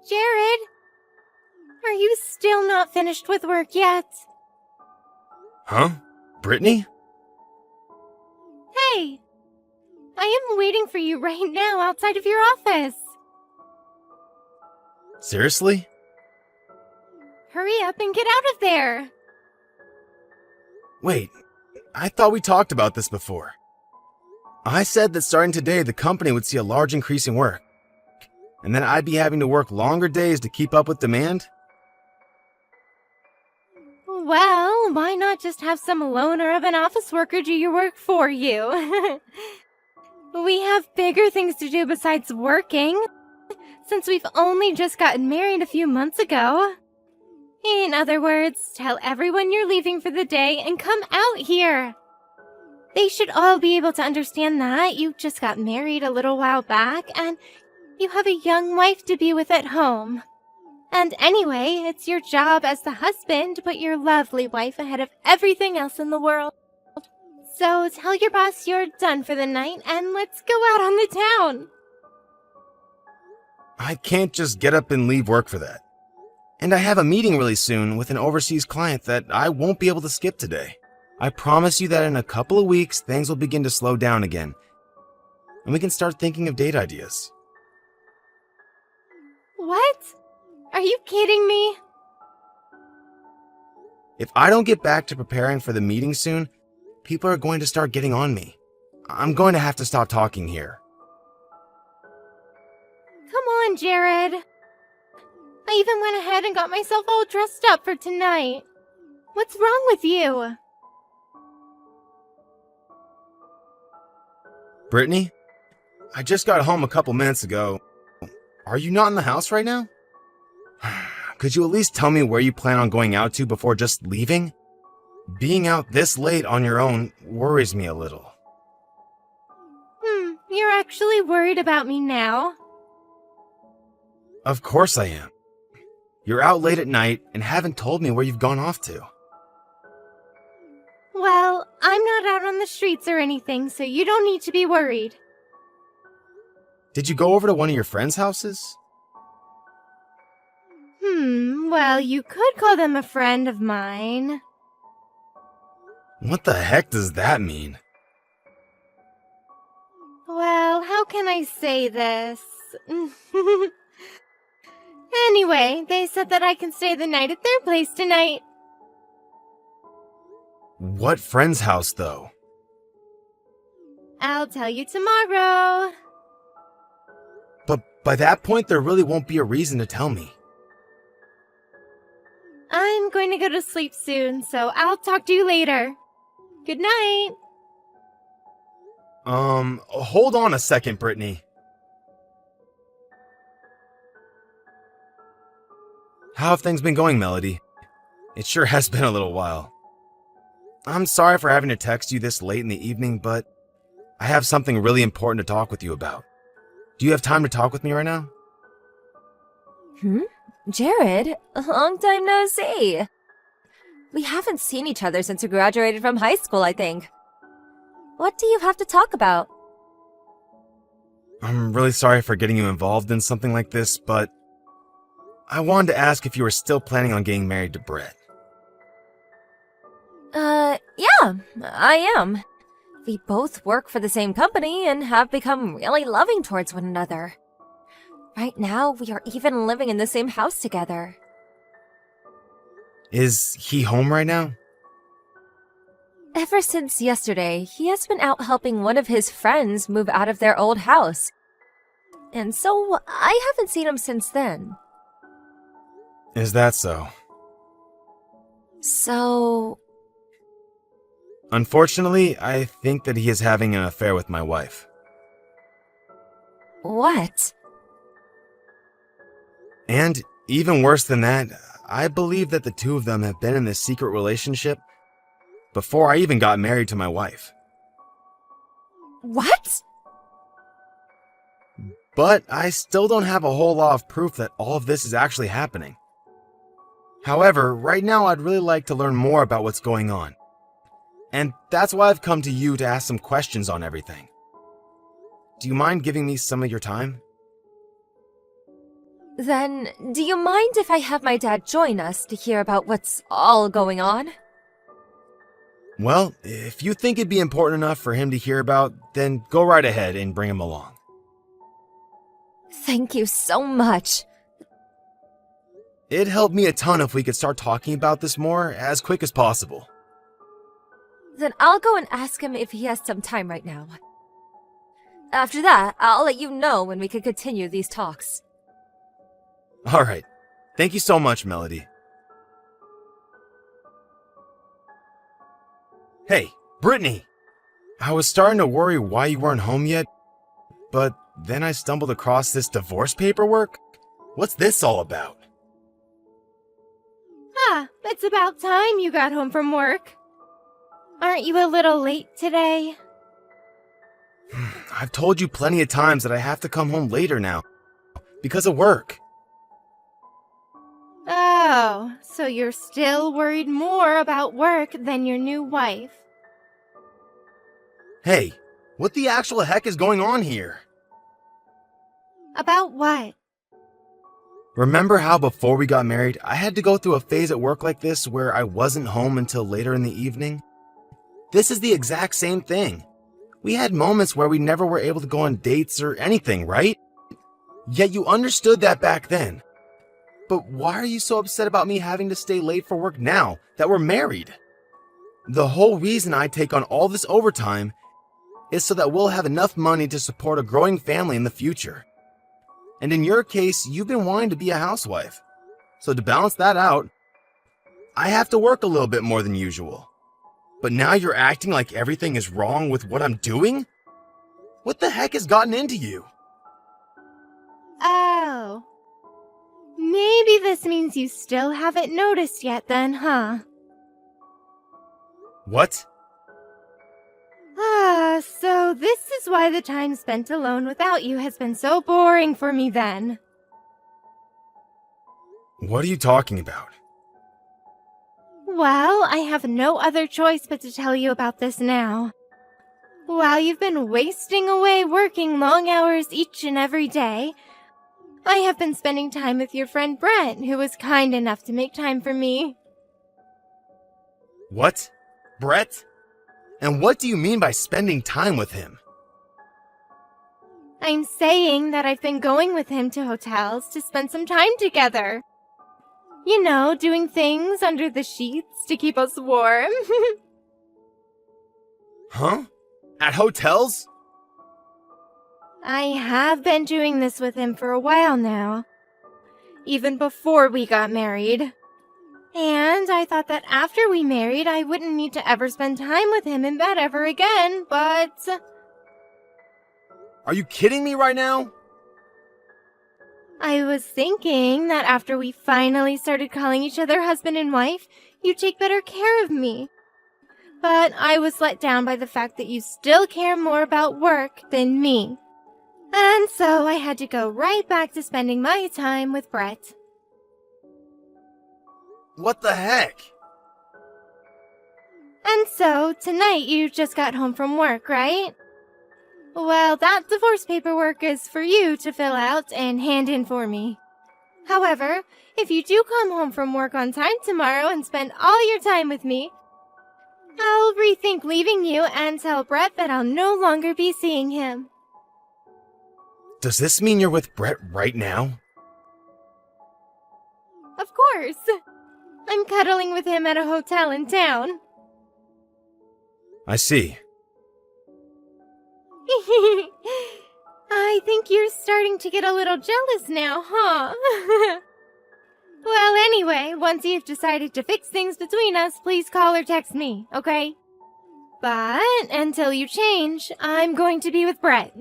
Jared, are you still not finished with work yet? Huh? Brittany? Hey, I am waiting for you right now outside of your office. Seriously? Hurry up and get out of there. Wait, I thought we talked about this before. I said that starting today the company would see a large increase in work, and then I'd be having to work longer days to keep up with demand? Well, why not just have some loner of an office worker do your work for you? We have bigger things to do besides working, since we've only just gotten married a few months ago. In other words, tell everyone you're leaving for the day and come out here. They should all be able to understand that you just got married a little while back and you have a young wife to be with at home. And anyway, it's your job as the husband to put your lovely wife ahead of everything else in the world. So tell your boss you're done for the night and let's go out on the town. I can't just get up and leave work for that. And I have a meeting really soon with an overseas client that I won't be able to skip today. I promise you that in a couple of weeks, things will begin to slow down again, and we can start thinking of date ideas. What? Are you kidding me? If I don't get back to preparing for the meeting soon, people are going to start getting on me. I'm going to have to stop talking here. Come on, Jared. I even went ahead and got myself all dressed up for tonight. What's wrong with you? Brittany, I just got home a couple minutes ago. Are you not in the house right now? Could you at least tell me where you plan on going out to before just leaving? Being out this late on your own worries me a little. You're actually worried about me now? Of course I am. You're out late at night and haven't told me where you've gone off to. Well, I'm not out on the streets or anything, so you don't need to be worried. Did you go over to one of your friends' houses? Well, you could call them a friend of mine. What the heck does that mean? Well, how can I say this? Anyway, they said that I can stay the night at their place tonight. What friend's house, though? I'll tell you tomorrow. But by that point, there really won't be a reason to tell me. I'm going to go to sleep soon, so I'll talk to you later. Good night. Hold on a second, Brittany. How have things been going, Melody? It sure has been a little while. I'm sorry for having to text you this late in the evening, but I have something really important to talk with you about. Do you have time to talk with me right now? Jared, a long time no see. We haven't seen each other since we graduated from high school, I think. What do you have to talk about? I'm really sorry for getting you involved in something like this, but I wanted to ask if you were still planning on getting married to Brett. Yeah, I am. We both work for the same company and have become really loving towards one another. Right now, we are even living in the same house together. Is he home right now? Ever since yesterday, he has been out helping one of his friends move out of their old house. And so, I haven't seen him since then. Is that so? So... Unfortunately, I think that he is having an affair with my wife. What? And even worse than that, I believe that the two of them have been in this secret relationship before I even got married to my wife. What? But I still don't have a whole lot of proof that all of this is actually happening. However, right now I'd really like to learn more about what's going on. And that's why I've come to you to ask some questions on everything. Do you mind giving me some of your time? Then, do you mind if I have my dad join us to hear about what's all going on? Well, if you think it'd be important enough for him to hear about, then go right ahead and bring him along. Thank you so much. It'd help me a ton if we could start talking about this more as quick as possible. Then I'll go and ask him if he has some time right now. After that, I'll let you know when we can continue these talks. Alright. Thank you so much, Melody. Hey, Brittany! I was starting to worry why you weren't home yet, but then I stumbled across this divorce paperwork. What's this all about? Ah, it's about time you got home from work. Aren't you a little late today? I've told you plenty of times that I have to come home later now, because of work. Oh, so you're still worried more about work than your new wife. Hey, what the actual heck is going on here? About what? Remember how before we got married, I had to go through a phase at work like this where I wasn't home until later in the evening? This is the exact same thing. We had moments where we never were able to go on dates or anything, right? Yet you understood that back then. But why are you so upset about me having to stay late for work now that we're married? The whole reason I take on all this overtime is so that we'll have enough money to support a growing family in the future. And in your case, you've been wanting to be a housewife. So to balance that out, I have to work a little bit more than usual. But now you're acting like everything is wrong with what I'm doing? What the heck has gotten into you? Oh. Maybe this means you still haven't noticed yet then, huh? What? Ah, so this is why the time spent alone without you has been so boring for me then. What are you talking about? Well, I have no other choice but to tell you about this now. While you've been wasting away working long hours each and every day, I have been spending time with your friend Brett, who was kind enough to make time for me. What? Brett? And what do you mean by spending time with him? I'm saying that I've been going with him to hotels to spend some time together. You know, doing things under the sheets to keep us warm. Huh? At hotels? I have been doing this with him for a while now. Even before we got married. And I thought that after we married, I wouldn't need to ever spend time with him in bed ever again, but... Are you kidding me right now? I was thinking that after we finally started calling each other husband and wife, you'd take better care of me. But I was let down by the fact that you still care more about work than me. And so I had to go right back to spending my time with Brett. What the heck? And so, tonight you just got home from work, right? Well, that divorce paperwork is for you to fill out and hand in for me. However, if you do come home from work on time tomorrow and spend all your time with me, I'll rethink leaving you and tell Brett that I'll no longer be seeing him. Does this mean you're with Brett right now? Of course. I'm cuddling with him at a hotel in town. I see. I think you're starting to get a little jealous now, huh? Well, anyway, once you've decided to fix things between us, please call or text me, okay? But until you change, I'm going to be with Brett.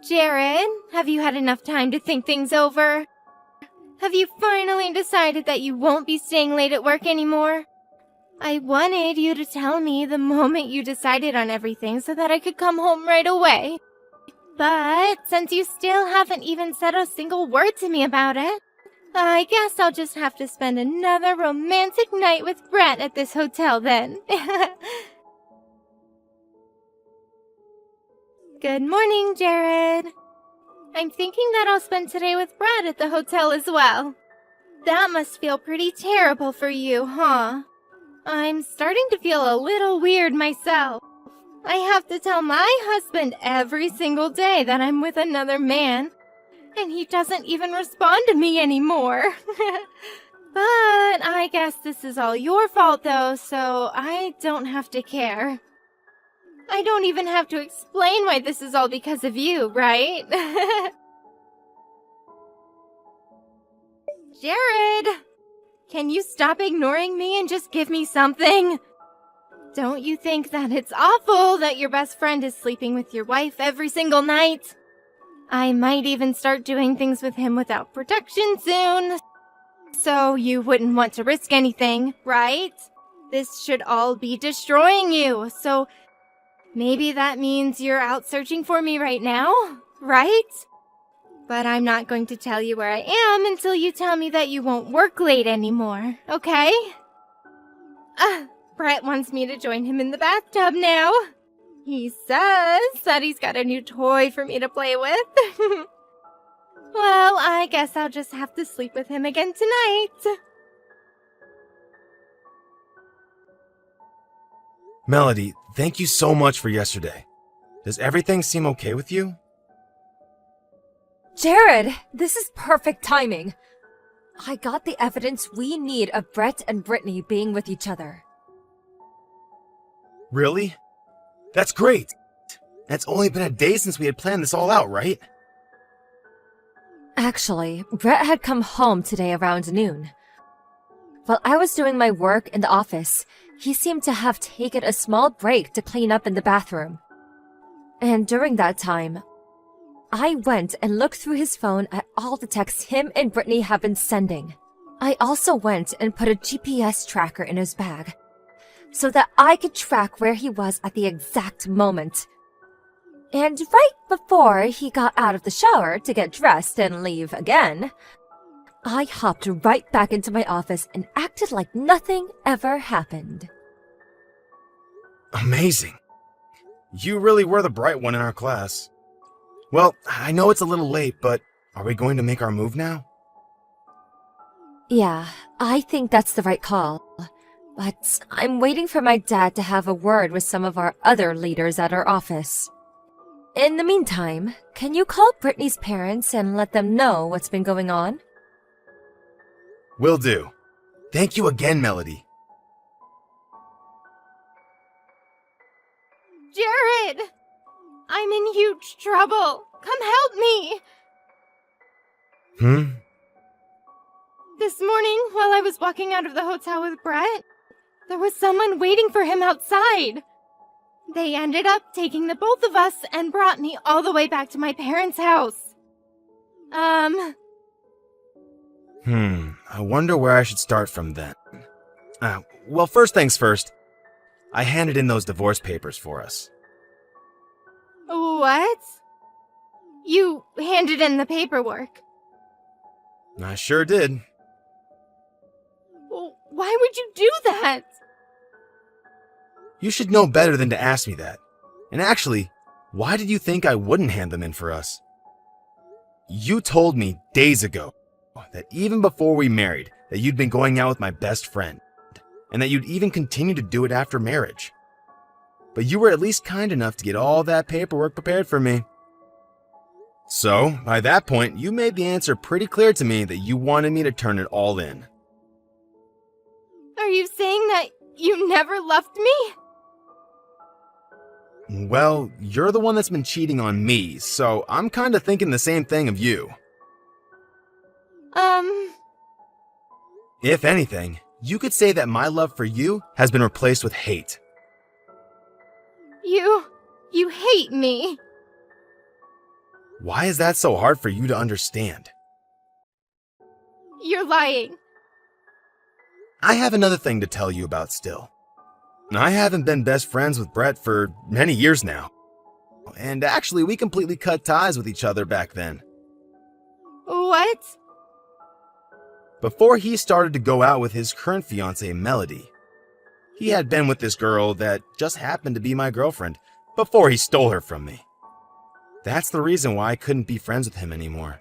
Jared, have you had enough time to think things over? Have you finally decided that you won't be staying late at work anymore? I wanted you to tell me the moment you decided on everything so that I could come home right away. But since you still haven't even said a single word to me about it, I guess I'll just have to spend another romantic night with Brett at this hotel then. Good morning, Jared. I'm thinking that I'll spend today with Brad at the hotel as well. That must feel pretty terrible for you, huh? I'm starting to feel a little weird myself. I have to tell my husband every single day that I'm with another man, and he doesn't even respond to me anymore. But I guess this is all your fault though, so I don't have to care. I don't even have to explain why this is all because of you, right? Jared! Can you stop ignoring me and just give me something? Don't you think that it's awful that your best friend is sleeping with your wife every single night? I might even start doing things with him without protection soon. So you wouldn't want to risk anything, right? This should all be destroying you, so maybe that means you're out searching for me right now, right? But I'm not going to tell you where I am until you tell me that you won't work late anymore, okay? Brett wants me to join him in the bathtub now. He says that he's got a new toy for me to play with. Well, I guess I'll just have to sleep with him again tonight. Melody, thank you so much for yesterday. Does everything seem okay with you? Jared, this is perfect timing. I got the evidence we need of Brett and Brittany being with each other. Really? That's great. It's only been a day since we had planned this all out, right? Actually, Brett had come home today around noon. While I was doing my work in the office, he seemed to have taken a small break to clean up in the bathroom. And during that time, I went and looked through his phone at all the texts him and Brittany have been sending. I also went and put a GPS tracker in his bag, so that I could track where he was at the exact moment. And right before he got out of the shower to get dressed and leave again, I hopped right back into my office and acted like nothing ever happened. Amazing. You really were the bright one in our class. Well, I know it's a little late, but are we going to make our move now? Yeah, I think that's the right call. But I'm waiting for my dad to have a word with some of our other leaders at our office. In the meantime, can you call Brittany's parents and let them know what's been going on? Will do. Thank you again, Melody. Jared! I'm in huge trouble. Come help me! This morning, while I was walking out of the hotel with Brett, there was someone waiting for him outside. They ended up taking the both of us and brought me all the way back to my parents' house. I wonder where I should start from then. Well, first things first. I handed in those divorce papers for us. What? You handed in the paperwork. I sure did. Why would you do that? You should know better than to ask me that. And actually, why did you think I wouldn't hand them in for us? You told me days ago that even before we married, that you'd been going out with my best friend, and that you'd even continue to do it after marriage. But you were at least kind enough to get all that paperwork prepared for me. So, by that point, you made the answer pretty clear to me that you wanted me to turn it all in. Are you saying that you never loved me? Well, you're the one that's been cheating on me, so I'm kind of thinking the same thing of you. If anything, you could say that my love for you has been replaced with hate. You hate me. Why is that so hard for you to understand? You're lying. I have another thing to tell you about still. I haven't been best friends with Brett for many years now. And actually, we completely cut ties with each other back then. What? Before he started to go out with his current fiancée, Melody. He had been with this girl that just happened to be my girlfriend before he stole her from me. That's the reason why I couldn't be friends with him anymore.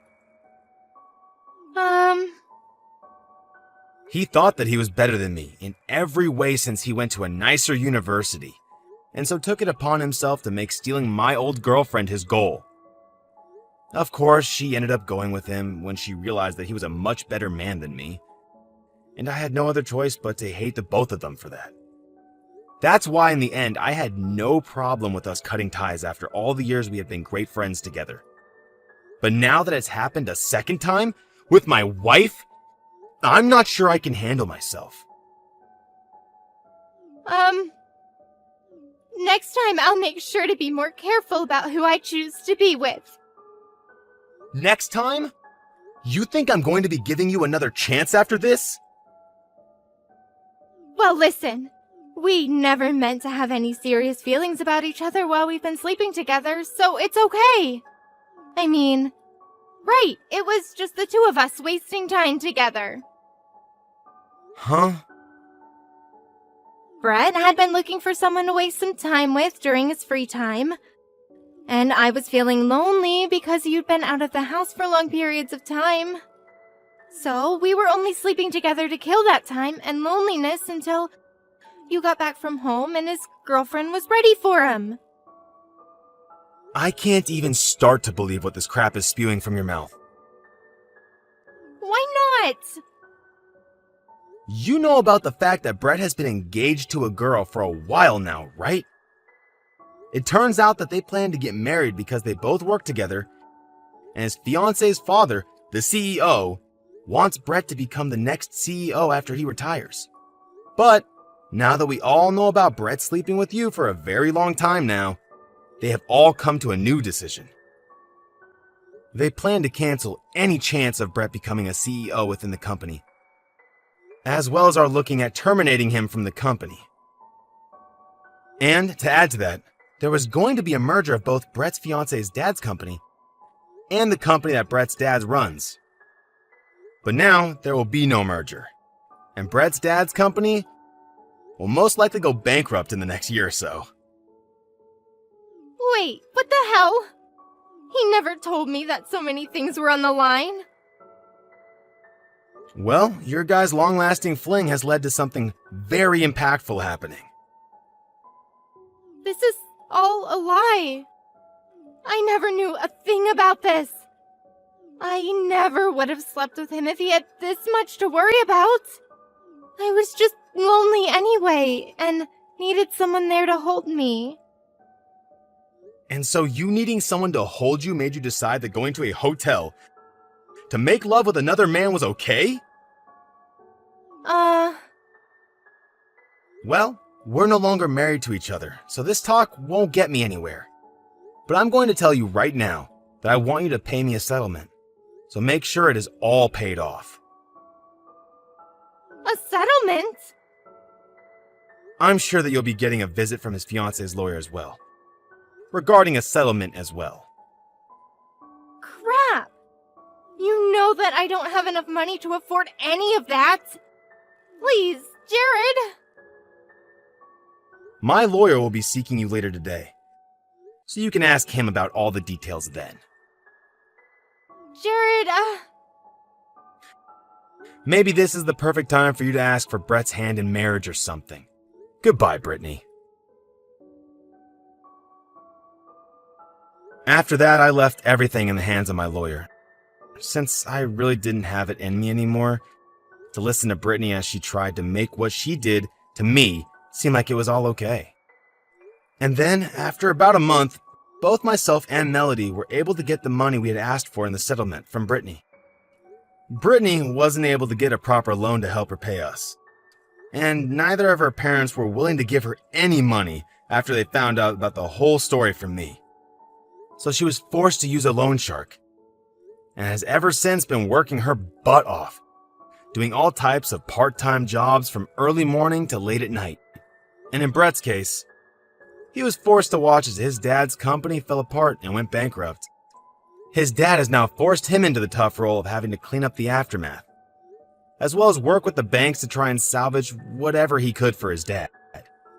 He thought that he was better than me in every way since he went to a nicer university, and so took it upon himself to make stealing my old girlfriend his goal. Of course, she ended up going with him when she realized that he was a much better man than me, and I had no other choice but to hate the both of them for that. That's why in the end, I had no problem with us cutting ties after all the years we had been great friends together. But now that it's happened a second time, with my wife, I'm not sure I can handle myself. Next time I'll make sure to be more careful about who I choose to be with. Next time? You think I'm going to be giving you another chance after this? Well, listen. We never meant to have any serious feelings about each other while we've been sleeping together, so it's okay. I mean, right, it was just the two of us wasting time together. Huh? Brett had been looking for someone to waste some time with during his free time, and I was feeling lonely because you'd been out of the house for long periods of time. So we were only sleeping together to kill that time and loneliness until you got back from home and his girlfriend was ready for him. I can't even start to believe what this crap is spewing from your mouth. Why not? You know about the fact that Brett has been engaged to a girl for a while now, right? It turns out that they plan to get married because they both work together, and his fiance's father, the CEO, wants Brett to become the next CEO after he retires. But now that we all know about Brett sleeping with you for a very long time now, they have all come to a new decision. They plan to cancel any chance of Brett becoming a CEO within the company, as well as are looking at terminating him from the company. And to add to that, there was going to be a merger of both Brett's fiance's dad's company and the company that Brett's dad runs. But now there will be no merger, and Brett's dad's company will most likely go bankrupt in the next year or so. Wait, what the hell? He never told me that so many things were on the line. Well, your guys' long-lasting fling has led to something very impactful happening. This is all a lie. I never knew a thing about this. I never would have slept with him if he had this much to worry about. I was just lonely anyway, and needed someone there to hold me. And so you needing someone to hold you made you decide that going to a hotel to make love with another man was okay? Well, we're no longer married to each other, so this talk won't get me anywhere. But I'm going to tell you right now that I want you to pay me a settlement, so make sure it is all paid off. A settlement? I'm sure that you'll be getting a visit from his fiance's lawyer as well, regarding a settlement as well. Crap! You know that I don't have enough money to afford any of that. Please, Jared! My lawyer will be seeking you later today, so you can ask him about all the details then. Jared, Maybe this is the perfect time for you to ask for Brett's hand in marriage or something. Goodbye, Brittany. After that, I left everything in the hands of my lawyer, since I really didn't have it in me anymore to listen to Brittany as she tried to make what she did to me seem like it was all okay. And then, after about a month, both myself and Melody were able to get the money we had asked for in the settlement from Brittany. Brittany wasn't able to get a proper loan to help her pay us, and neither of her parents were willing to give her any money after they found out about the whole story from me. So she was forced to use a loan shark, and has ever since been working her butt off, doing all types of part-time jobs from early morning to late at night. And in Brett's case, he was forced to watch as his dad's company fell apart and went bankrupt. His dad has now forced him into the tough role of having to clean up the aftermath, as well as work with the banks to try and salvage whatever he could for his dad.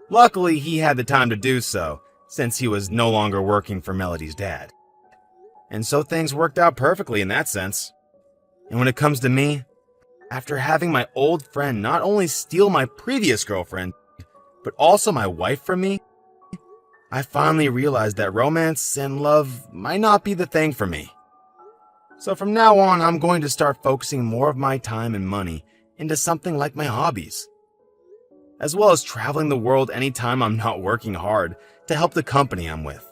Luckily, he had the time to do so, since he was no longer working for Melody's dad. And so things worked out perfectly in that sense. And when it comes to me, after having my old friend not only steal my previous girlfriend, but also my wife from me, I finally realized that romance and love might not be the thing for me. So from now on, I'm going to start focusing more of my time and money into something like my hobbies, as well as traveling the world anytime I'm not working hard to help the company I'm with.